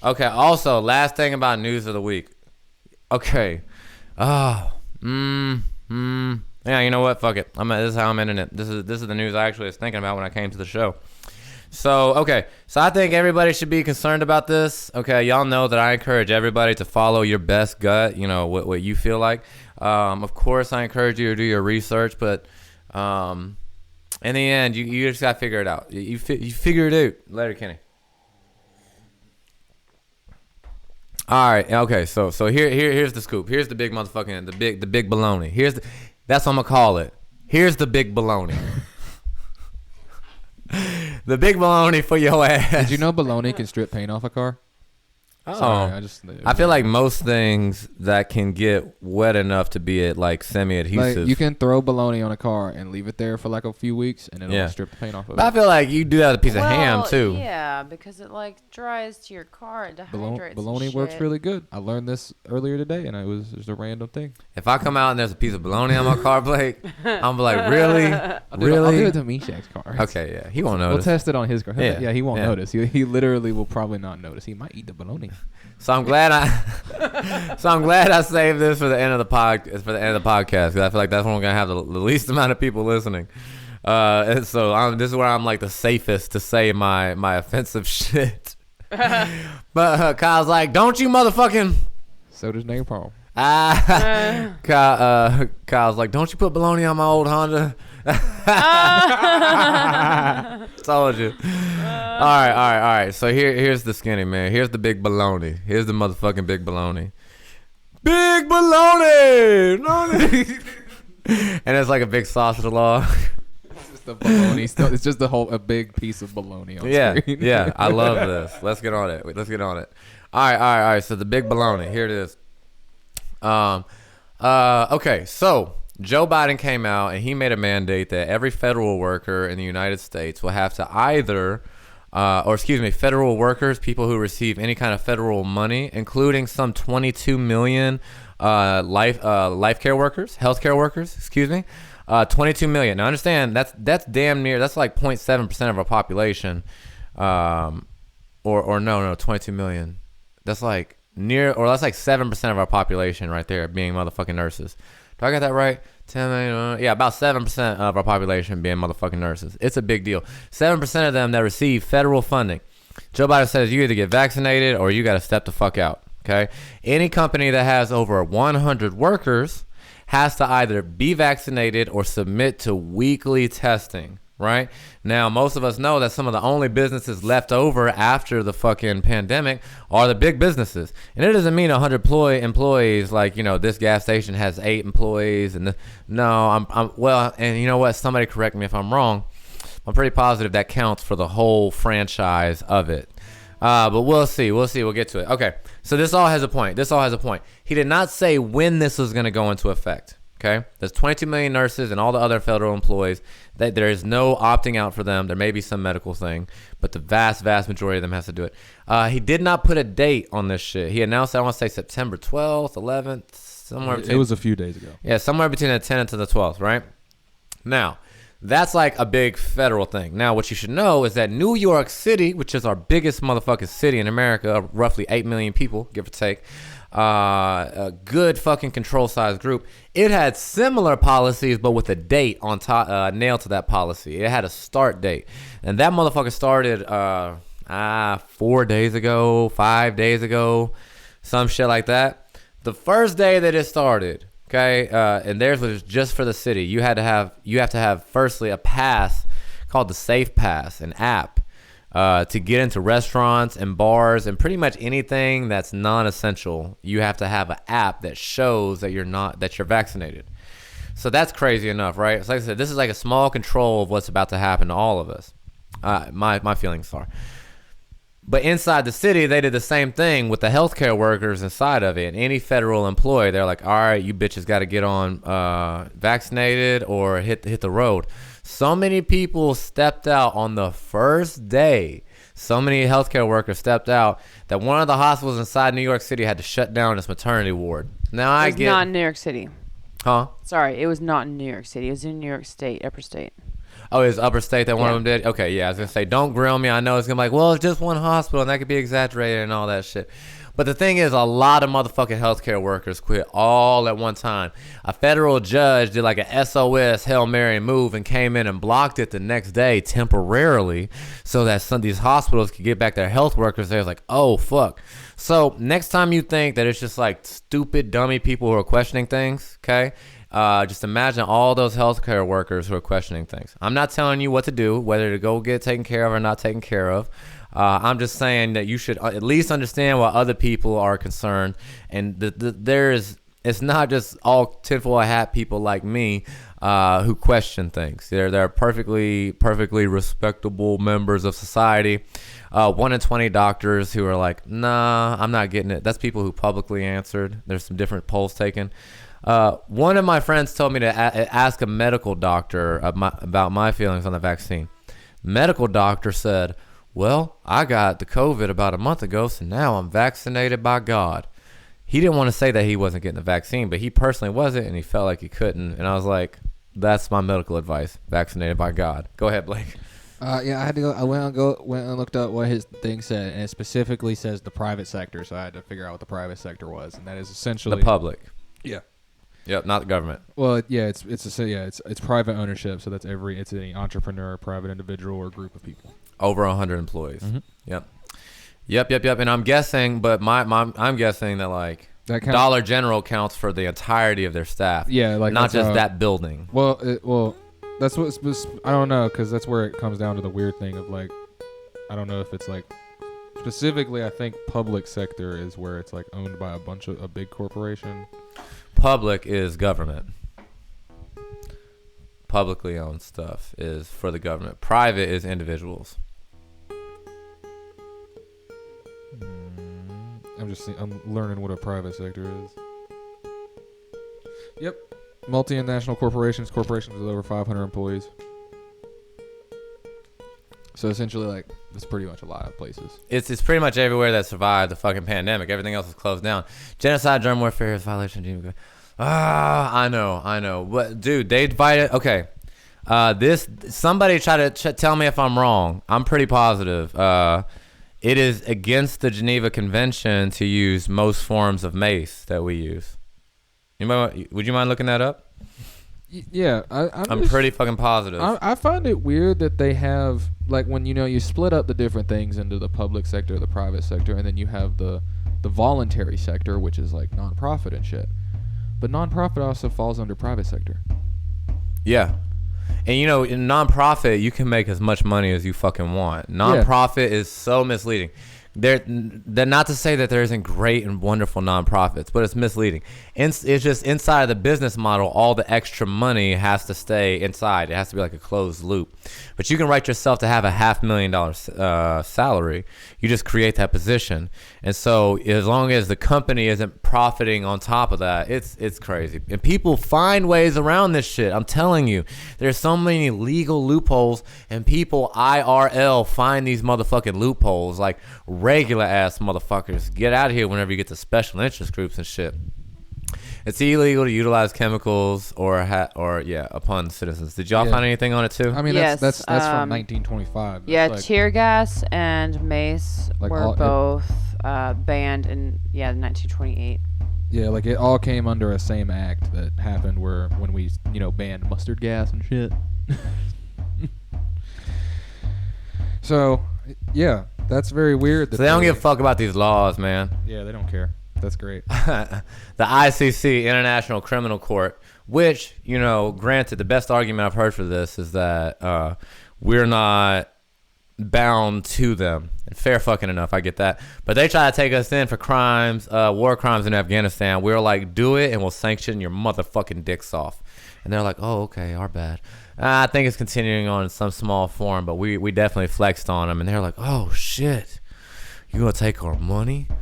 Okay. Also, last thing about news of the week. Okay. Oh. Yeah. You know what? Fuck it. This is how I'm ending it. This is the news I actually was thinking about when I came to the show. So, okay. So I think everybody should be concerned about this. Okay. Y'all know that I encourage everybody to follow your best gut, what you feel like. Of course, I encourage you to do your research, but in the end, you just got to figure it out. You figure it out. Later, Kenny. All right. Okay. So here's the scoop. Here's the big motherfucking the big baloney. That's what I'm gonna call it. Here's the big baloney. The big baloney for your ass. Did you know baloney can strip paint off a car? Oh, Sorry, I feel like most things that can get wet enough to be like semi-adhesive. Like you can throw baloney on a car and leave it there for like a few weeks, and it'll strip the paint off of it. But I feel like you do that with a piece of ham too. Yeah, because it like dries to your car, it dehydrates. Baloney works really good. I learned this earlier today, and it was just a random thing. If I come out and there's a piece of baloney on my car plate, I'm like, really? I'll do it to Meshach's car. Okay, yeah, he won't notice. We'll test it on his car. Yeah, he won't notice. He literally will probably not notice. He might eat the baloney. So I'm glad I saved this for the end of the podcast because I feel like that's when we're gonna have the least amount of people listening. And so this is where I'm like the safest to say my offensive shit. But Kyle's like, don't you motherfucking. So does Napalm. Kyle's like, don't you put baloney on my old Honda? Told you. All right. So here's the skinny man. Here's the big baloney. Here's the motherfucking big baloney. Big baloney. And it's like a big sausage log. It's just the baloney. It's just a big piece of baloney on screen. Yeah. I love this. Let's get on it. All right. So the big baloney. Here it is. Okay. So Joe Biden came out and he made a mandate that every federal worker in the United States will have to either, federal workers, people who receive any kind of federal money, including some 22 million life care workers, healthcare workers, 22 million. Now understand that's damn near, that's like 0.7% of our population, no, 22 million. That's like that's like 7% of our population right there being motherfucking nurses. Do I got that right? 10 million, yeah, about 7% of our population being motherfucking nurses. It's a big deal. 7% of them that receive federal funding. Joe Biden says you either get vaccinated or you got to step the fuck out, okay? Any company that has over 100 workers has to either be vaccinated or submit to weekly testing, right? Now, most of us know that some of the only businesses left over after the fucking pandemic are the big businesses. And it doesn't mean 100 employees like, this gas station has 8 employees. And and you know what? Somebody correct me if I'm wrong. I'm pretty positive that counts for the whole franchise of it. But we'll see. We'll get to it. Okay. So this all has a point. He did not say when this was going to go into effect. Okay, there's 22 million nurses and all the other federal employees. That there is no opting out for them. There may be some medical thing, but the vast majority of them has to do it. He did not put a date on this shit. He announced, I want to say September 12th, 11th, somewhere between. It was a few days ago. Yeah, somewhere between the 10th to the 12th, right? Now, that's like a big federal thing. Now, what you should know is that New York City, which is our biggest motherfucking city in America, roughly 8 million people, give or take, a good fucking control size group. It had similar policies, but with a date on top, nailed to that policy. It had a start date, and that motherfucker started 4 days ago, 5 days ago, some shit like that. The first day that it started, okay, and theirs was just for the city. You have to have firstly a pass called the Safe Pass, an app. To get into restaurants and bars and pretty much anything that's non-essential, you have to have an app that shows that you're vaccinated. So that's crazy enough, right? So like I said, this is like a small control of what's about to happen to all of us. My feelings are. But inside the city, they did the same thing with the healthcare workers inside of it. Any federal employee, they're like, all right, you bitches got to get on vaccinated or hit the road. So many people stepped out on the first day. So many healthcare workers stepped out that one of the hospitals inside New York City had to shut down its maternity ward. Now it was not in New York City. Huh? Sorry, it was not in New York City. It was in New York State, upper state. Oh, is Upper State that one Yeah. of them did? Okay, yeah. I was gonna say, don't grill me. I know it's gonna be like, well, it's just one hospital, and that could be exaggerated and all that shit. But the thing is, a lot of motherfucking healthcare workers quit all at one time. A federal judge did like a SOS Hail Mary move and came in and blocked it the next day temporarily, so that some of these hospitals could get back their health workers. They was like, oh fuck. So next time you think that it's just like stupid, dummy people who are questioning things, okay? Just imagine all those healthcare workers who are questioning things. I'm not telling you what to do, whether to go get taken care of or not taken care of. I'm just saying that you should at least understand why other people are concerned. And it's not just all tinfoil hat people like me who question things. They're perfectly respectable members of society. 1 in 20 doctors who are like, nah, I'm not getting it. That's people who publicly answered. There's some different polls taken. One of my friends told me to ask a medical doctor about my feelings on the vaccine. Medical doctor said, well, I got the COVID about a month ago, so now I'm vaccinated by God. He didn't want to say that he wasn't getting the vaccine, but he personally wasn't, and he felt like he couldn't. And I was like, that's my medical advice, vaccinated by God. Go ahead, Blake. Yeah, I had to go. I went and looked up what his thing said, and it specifically says the private sector. So I had to figure out what the private sector was, and that is essentially The public. Yeah. Yep, not the government. Well, yeah, it's private ownership. So it's any entrepreneur, private individual, or group of people. Over 100 employees. Mm-hmm. Yep. And I'm guessing, but I'm guessing that like That counts- Dollar General counts for the entirety of their staff. Yeah, like not that's, just that building. Well, that's what I don't know, because that's where it comes down to the weird thing of like, I don't know if it's like specifically. I think public sector is where it's like owned by a big corporation. Public is government. Publicly owned stuff is for the government. Private is individuals. I'm learning what a private sector is. Yep. Multinational corporations with over 500 employees. So essentially, like, that's pretty much a lot of places. It's pretty much everywhere that survived the fucking pandemic. Everything else is closed down. Genocide, germ warfare is violation of human. I know. But dude, they divided. Okay, somebody try to tell me if I'm wrong. I'm pretty positive. It is against the Geneva Convention to use most forms of mace that we use. Would you mind looking that up? Yeah, I'm pretty fucking positive. I find it weird that they have, like, when you split up the different things into the public sector, the private sector, and then you have the voluntary sector, which is like nonprofit and shit. But nonprofit also falls under private sector. Yeah. And in nonprofit, you can make as much money as you fucking want. Nonprofit is so misleading. They're not to say that there isn't great and wonderful nonprofits, but it's misleading. It's just inside of the business model, all the extra money has to stay inside. It has to be like a closed loop. But you can write yourself to have a $500,000 salary. You just create that position. And so as long as the company isn't profiting on top of that, it's crazy. And people find ways around this shit. I'm telling you, there's so many legal loopholes, and people IRL find these motherfucking loopholes like regular ass motherfuckers. Get out of here whenever you get to special interest groups and shit. It's illegal to utilize chemicals upon citizens. Did y'all find anything on it too? I mean, Yes, that's from 1925. That's Yeah, like, tear gas and mace Like were both banned in 1928. yeah, like it all came under a same act that happened when we banned mustard gas and shit. So yeah, that's very weird. So they don't give a fuck about these laws, man. Yeah, they don't care. That's great. The ICC, International Criminal Court, which, granted, the best argument I've heard for this is that we're not bound to them. And fair fucking enough, I get that. But they try to take us in for crimes, war crimes in Afghanistan. We're like, do it and we'll sanction your motherfucking dicks off. And they're like, oh, okay, our bad. I think it's continuing on in some small form, but we definitely flexed on them. And they're like, oh, shit, you gonna take our money?